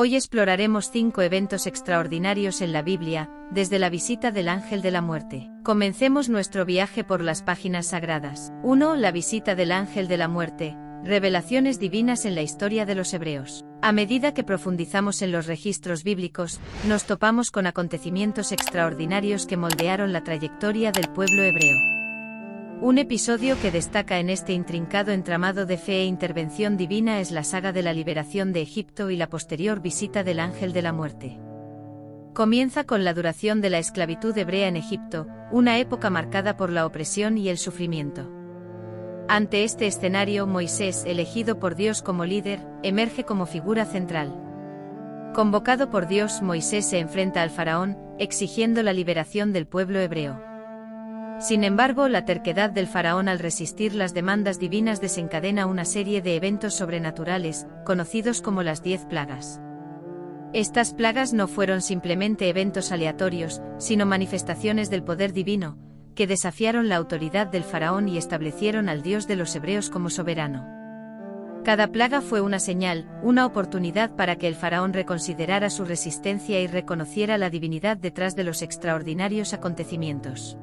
Hoy exploraremos 5 eventos extraordinarios en la Biblia, desde la visita del ángel de la muerte. Comencemos nuestro viaje por las páginas sagradas. 1. La visita del ángel de la muerte. Revelaciones divinas en la historia de los hebreos. A medida que profundizamos en los registros bíblicos, nos topamos con acontecimientos extraordinarios que moldearon la trayectoria del pueblo hebreo. Un episodio que destaca en este intrincado entramado de fe e intervención divina es la saga de la liberación de Egipto y la posterior visita del ángel de la muerte. Comienza con la duración de la esclavitud hebrea en Egipto, una época marcada por la opresión y el sufrimiento. Ante este escenario, Moisés, elegido por Dios como líder, emerge como figura central. Convocado por Dios, Moisés se enfrenta al faraón, exigiendo la liberación del pueblo hebreo. Sin embargo, la terquedad del faraón al resistir las demandas divinas desencadena una serie de eventos sobrenaturales, conocidos como las 10 plagas. Estas plagas no fueron simplemente eventos aleatorios, sino manifestaciones del poder divino, que desafiaron la autoridad del faraón y establecieron al Dios de los hebreos como soberano. Cada plaga fue una señal, una oportunidad para que el faraón reconsiderara su resistencia y reconociera la divinidad detrás de los extraordinarios acontecimientos.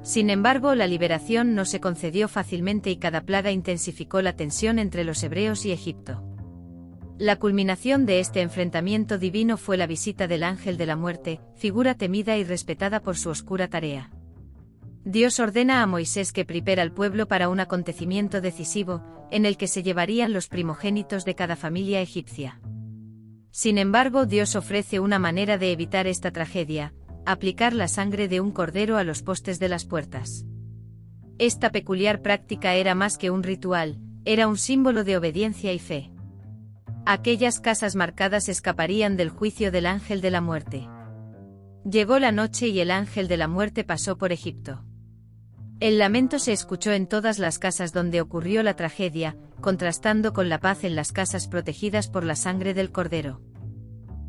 Sin embargo, la liberación no se concedió fácilmente y cada plaga intensificó la tensión entre los hebreos y Egipto. La culminación de este enfrentamiento divino fue la visita del ángel de la muerte, figura temida y respetada por su oscura tarea. Dios ordena a Moisés que prepare al pueblo para un acontecimiento decisivo, en el que se llevarían los primogénitos de cada familia egipcia. Sin embargo, Dios ofrece una manera de evitar esta tragedia: aplicar la sangre de un cordero a los postes de las puertas. Esta peculiar práctica era más que un ritual, era un símbolo de obediencia y fe. Aquellas casas marcadas escaparían del juicio del ángel de la muerte. Llegó la noche y el ángel de la muerte pasó por Egipto. El lamento se escuchó en todas las casas donde ocurrió la tragedia, contrastando con la paz en las casas protegidas por la sangre del cordero.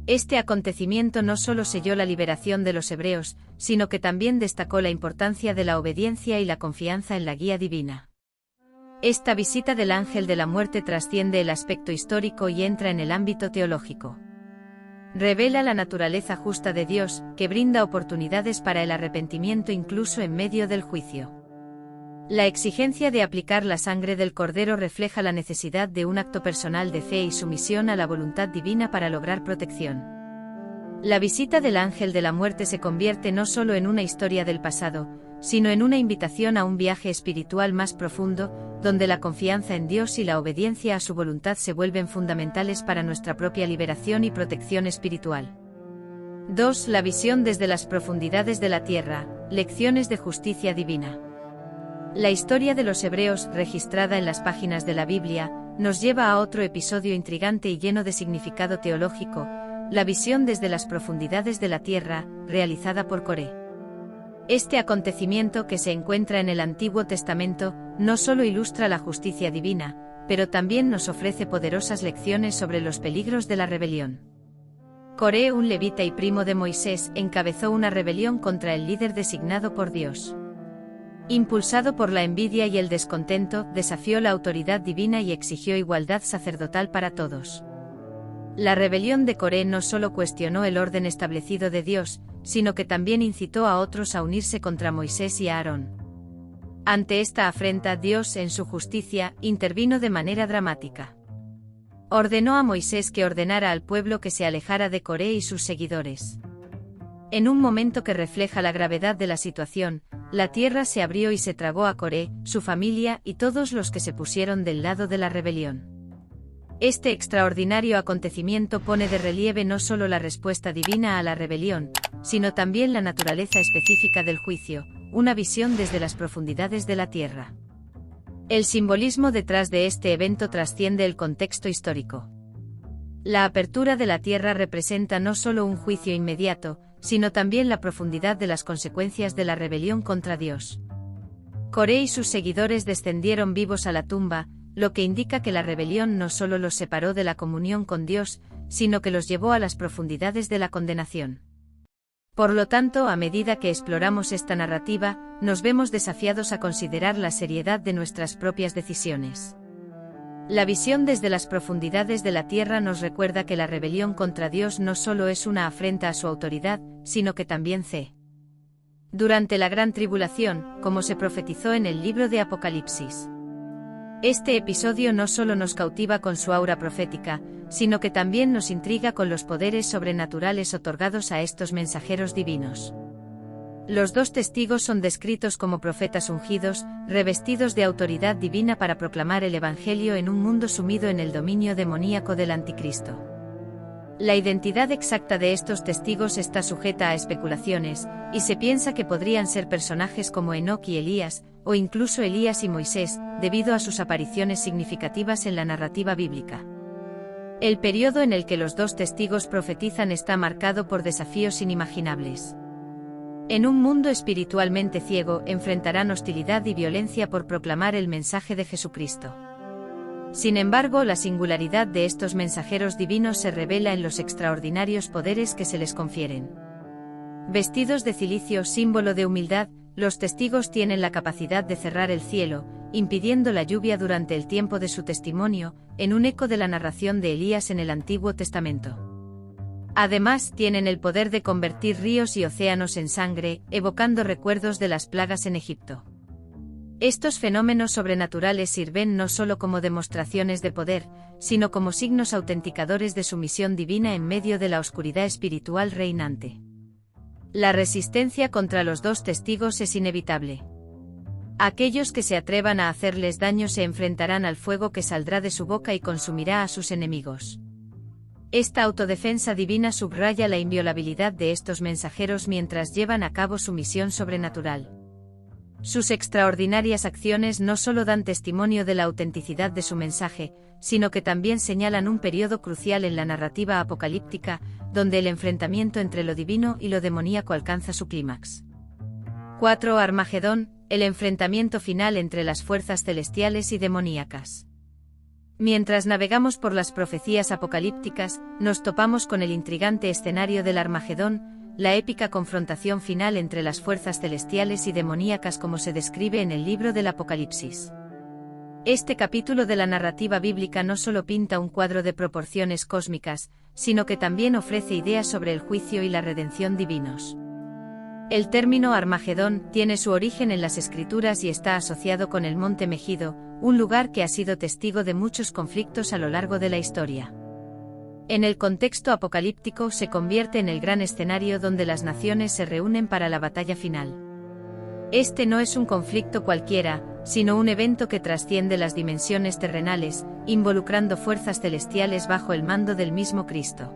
Este acontecimiento no solo selló la liberación de los hebreos, sino que también destacó la importancia de la obediencia y la confianza en la guía divina. Esta visita del ángel de la muerte trasciende el aspecto histórico y entra en el ámbito teológico. Revela la naturaleza justa de Dios, que brinda oportunidades para el arrepentimiento incluso en medio del juicio. La exigencia de aplicar la sangre del cordero refleja la necesidad de un acto personal de fe y sumisión a la voluntad divina para lograr protección. La visita del ángel de la muerte se convierte no solo en una historia del pasado, sino en una invitación a un viaje espiritual más profundo, donde la confianza en Dios y la obediencia a su voluntad se vuelven fundamentales para nuestra propia liberación y protección espiritual. 2. La visión desde las profundidades de la tierra, lecciones de justicia divina. La historia de los hebreos, registrada en las páginas de la Biblia, nos lleva a otro episodio intrigante y lleno de significado teológico: la visión desde las profundidades de la tierra, realizada por Coré. Este acontecimiento, que se encuentra en el Antiguo Testamento, no solo ilustra la justicia divina, pero también nos ofrece poderosas lecciones sobre los peligros de la rebelión. Coré, un levita y primo de Moisés, encabezó una rebelión contra el líder designado por Dios. Impulsado por la envidia y el descontento, desafió la autoridad divina y exigió igualdad sacerdotal para todos. La rebelión de Coré no solo cuestionó el orden establecido de Dios, sino que también incitó a otros a unirse contra Moisés y Aarón. Ante esta afrenta, Dios, en su justicia, intervino de manera dramática. Ordenó a Moisés que ordenara al pueblo que se alejara de Coré y sus seguidores. En un momento que refleja la gravedad de la situación, la tierra se abrió y se tragó a Coré, su familia y todos los que se pusieron del lado de la rebelión. Este extraordinario acontecimiento pone de relieve no solo la respuesta divina a la rebelión, sino también la naturaleza específica del juicio, una visión desde las profundidades de la tierra. El simbolismo detrás de este evento trasciende el contexto histórico. La apertura de la tierra representa no solo un juicio inmediato, sino también la profundidad de las consecuencias de la rebelión contra Dios. Coré y sus seguidores descendieron vivos a la tumba, lo que indica que la rebelión no solo los separó de la comunión con Dios, sino que los llevó a las profundidades de la condenación. Por lo tanto, a medida que exploramos esta narrativa, nos vemos desafiados a considerar la seriedad de nuestras propias decisiones. La visión desde las profundidades de la tierra nos recuerda que la rebelión contra Dios no solo es una afrenta a su autoridad, sino que también durante la gran tribulación, como se profetizó en el libro de Apocalipsis. Este episodio no solo nos cautiva con su aura profética, sino que también nos intriga con los poderes sobrenaturales otorgados a estos mensajeros divinos. Los dos testigos son descritos como profetas ungidos, revestidos de autoridad divina para proclamar el Evangelio en un mundo sumido en el dominio demoníaco del Anticristo. La identidad exacta de estos testigos está sujeta a especulaciones, y se piensa que podrían ser personajes como Enoc y Elías, o incluso Elías y Moisés, debido a sus apariciones significativas en la narrativa bíblica. El periodo en el que los dos testigos profetizan está marcado por desafíos inimaginables. En un mundo espiritualmente ciego, enfrentarán hostilidad y violencia por proclamar el mensaje de Jesucristo. Sin embargo, la singularidad de estos mensajeros divinos se revela en los extraordinarios poderes que se les confieren. Vestidos de cilicio, símbolo de humildad, los testigos tienen la capacidad de cerrar el cielo, impidiendo la lluvia durante el tiempo de su testimonio, en un eco de la narración de Elías en el Antiguo Testamento. Además, tienen el poder de convertir ríos y océanos en sangre, evocando recuerdos de las plagas en Egipto. Estos fenómenos sobrenaturales sirven no solo como demostraciones de poder, sino como signos autenticadores de su misión divina en medio de la oscuridad espiritual reinante. La resistencia contra los dos testigos es inevitable. Aquellos que se atrevan a hacerles daño se enfrentarán al fuego que saldrá de su boca y consumirá a sus enemigos. Esta autodefensa divina subraya la inviolabilidad de estos mensajeros mientras llevan a cabo su misión sobrenatural. Sus extraordinarias acciones no solo dan testimonio de la autenticidad de su mensaje, sino que también señalan un periodo crucial en la narrativa apocalíptica, donde el enfrentamiento entre lo divino y lo demoníaco alcanza su clímax. 4. Armagedón, el enfrentamiento final entre las fuerzas celestiales y demoníacas. Mientras navegamos por las profecías apocalípticas, nos topamos con el intrigante escenario del Armagedón, la épica confrontación final entre las fuerzas celestiales y demoníacas como se describe en el libro del Apocalipsis. Este capítulo de la narrativa bíblica no solo pinta un cuadro de proporciones cósmicas, sino que también ofrece ideas sobre el juicio y la redención divinos. El término Armagedón tiene su origen en las Escrituras y está asociado con el Monte Megido, un lugar que ha sido testigo de muchos conflictos a lo largo de la historia. En el contexto apocalíptico se convierte en el gran escenario donde las naciones se reúnen para la batalla final. Este no es un conflicto cualquiera, sino un evento que trasciende las dimensiones terrenales, involucrando fuerzas celestiales bajo el mando del mismo Cristo.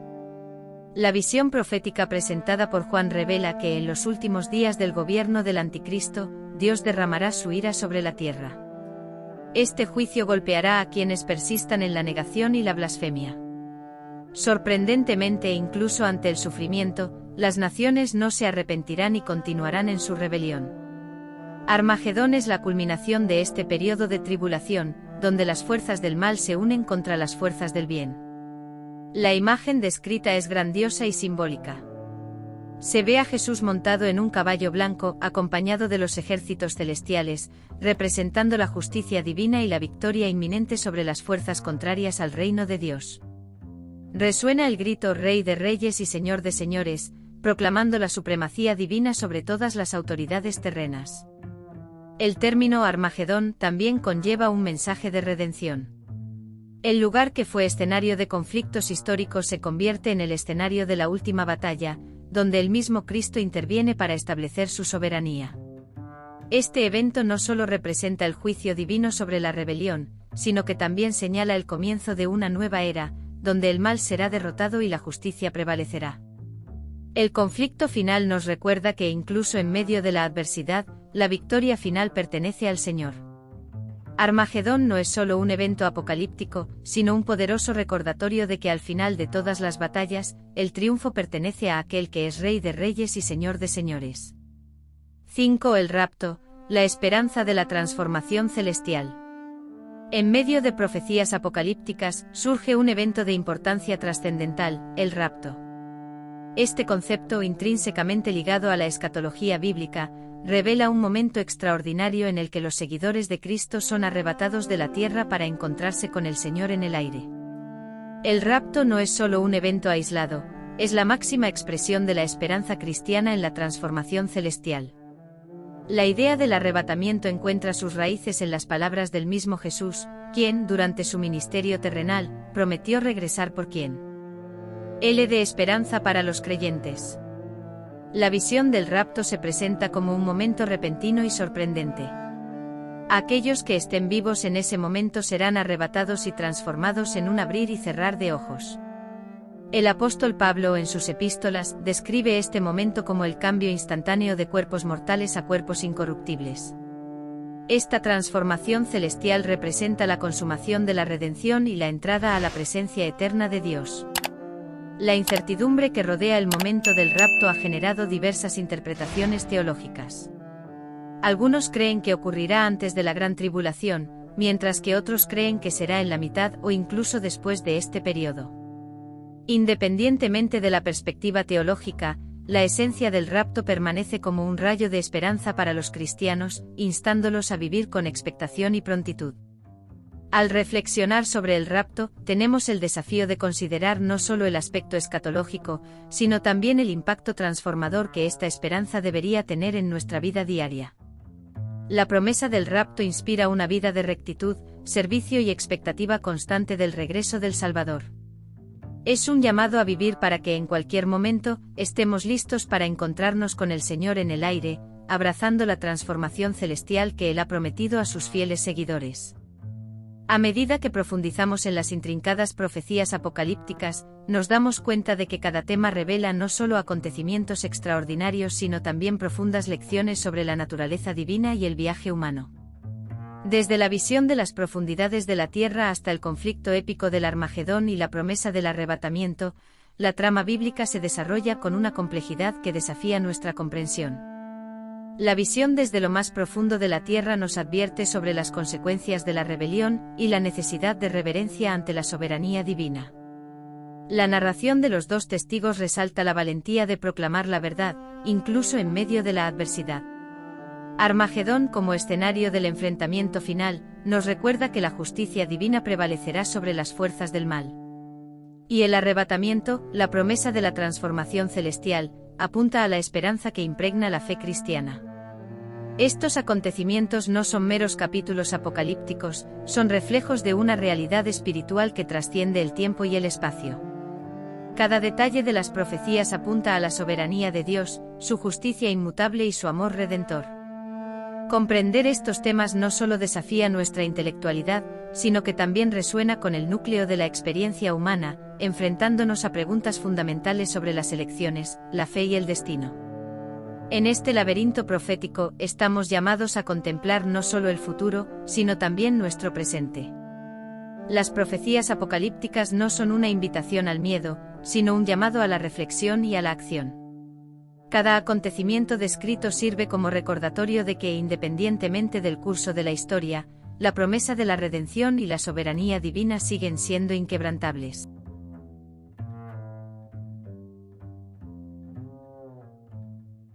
La visión profética presentada por Juan revela que en los últimos días del gobierno del Anticristo, Dios derramará su ira sobre la tierra. Este juicio golpeará a quienes persistan en la negación y la blasfemia. Sorprendentemente, incluso ante el sufrimiento, las naciones no se arrepentirán y continuarán en su rebelión. Armagedón es la culminación de este periodo de tribulación, donde las fuerzas del mal se unen contra las fuerzas del bien. La imagen descrita es grandiosa y simbólica. Se ve a Jesús montado en un caballo blanco, acompañado de los ejércitos celestiales, representando la justicia divina y la victoria inminente sobre las fuerzas contrarias al reino de Dios. Resuena el grito Rey de Reyes y Señor de Señores, proclamando la supremacía divina sobre todas las autoridades terrenas. El término Armagedón también conlleva un mensaje de redención. El lugar que fue escenario de conflictos históricos se convierte en el escenario de la última batalla, donde el mismo Cristo interviene para establecer su soberanía. Este evento no solo representa el juicio divino sobre la rebelión, sino que también señala el comienzo de una nueva era, donde el mal será derrotado y la justicia prevalecerá. El conflicto final nos recuerda que incluso en medio de la adversidad, la victoria final pertenece al Señor. Armagedón no es solo un evento apocalíptico, sino un poderoso recordatorio de que al final de todas las batallas, el triunfo pertenece a aquel que es Rey de Reyes y Señor de Señores. 5. El rapto, la esperanza de la transformación celestial. En medio de profecías apocalípticas, surge un evento de importancia trascendental, el rapto. Este concepto, intrínsecamente ligado a la escatología bíblica, revela un momento extraordinario en el que los seguidores de Cristo son arrebatados de la tierra para encontrarse con el Señor en el aire. El rapto no es solo un evento aislado, es la máxima expresión de la esperanza cristiana en la transformación celestial. La idea del arrebatamiento encuentra sus raíces en las palabras del mismo Jesús, quien, durante su ministerio terrenal, prometió regresar por quien Él dé esperanza para los creyentes. La visión del rapto se presenta como un momento repentino y sorprendente. Aquellos que estén vivos en ese momento serán arrebatados y transformados en un abrir y cerrar de ojos. El apóstol Pablo en sus epístolas describe este momento como el cambio instantáneo de cuerpos mortales a cuerpos incorruptibles. Esta transformación celestial representa la consumación de la redención y la entrada a la presencia eterna de Dios. La incertidumbre que rodea el momento del rapto ha generado diversas interpretaciones teológicas. Algunos creen que ocurrirá antes de la gran tribulación, mientras que otros creen que será en la mitad o incluso después de este periodo. Independientemente de la perspectiva teológica, la esencia del rapto permanece como un rayo de esperanza para los cristianos, instándolos a vivir con expectación y prontitud. Al reflexionar sobre el rapto, tenemos el desafío de considerar no solo el aspecto escatológico, sino también el impacto transformador que esta esperanza debería tener en nuestra vida diaria. La promesa del rapto inspira una vida de rectitud, servicio y expectativa constante del regreso del Salvador. Es un llamado a vivir para que en cualquier momento estemos listos para encontrarnos con el Señor en el aire, abrazando la transformación celestial que Él ha prometido a sus fieles seguidores. A medida que profundizamos en las intrincadas profecías apocalípticas, nos damos cuenta de que cada tema revela no solo acontecimientos extraordinarios sino también profundas lecciones sobre la naturaleza divina y el viaje humano. Desde la visión de las profundidades de la tierra hasta el conflicto épico del Armagedón y la promesa del arrebatamiento, la trama bíblica se desarrolla con una complejidad que desafía nuestra comprensión. La visión desde lo más profundo de la tierra nos advierte sobre las consecuencias de la rebelión y la necesidad de reverencia ante la soberanía divina. La narración de los dos testigos resalta la valentía de proclamar la verdad, incluso en medio de la adversidad. Armagedón, como escenario del enfrentamiento final, nos recuerda que la justicia divina prevalecerá sobre las fuerzas del mal. Y el arrebatamiento, la promesa de la transformación celestial, apunta a la esperanza que impregna la fe cristiana. Estos acontecimientos no son meros capítulos apocalípticos, son reflejos de una realidad espiritual que trasciende el tiempo y el espacio. Cada detalle de las profecías apunta a la soberanía de Dios, su justicia inmutable y su amor redentor. Comprender estos temas no solo desafía nuestra intelectualidad, sino que también resuena con el núcleo de la experiencia humana, enfrentándonos a preguntas fundamentales sobre las elecciones, la fe y el destino. En este laberinto profético, estamos llamados a contemplar no solo el futuro, sino también nuestro presente. Las profecías apocalípticas no son una invitación al miedo, sino un llamado a la reflexión y a la acción. Cada acontecimiento descrito sirve como recordatorio de que, independientemente del curso de la historia, la promesa de la redención y la soberanía divina siguen siendo inquebrantables.